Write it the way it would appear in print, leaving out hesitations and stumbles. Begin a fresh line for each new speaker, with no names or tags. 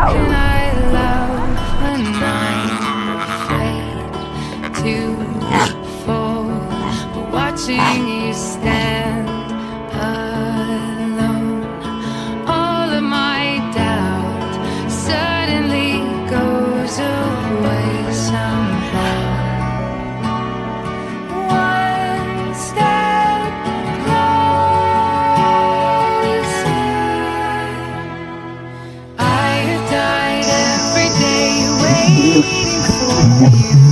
can I love when I'm afraid to fall? Watching you stand alone, all of my doubt suddenly goes away somehow. One step closer. I have died every day waiting for you.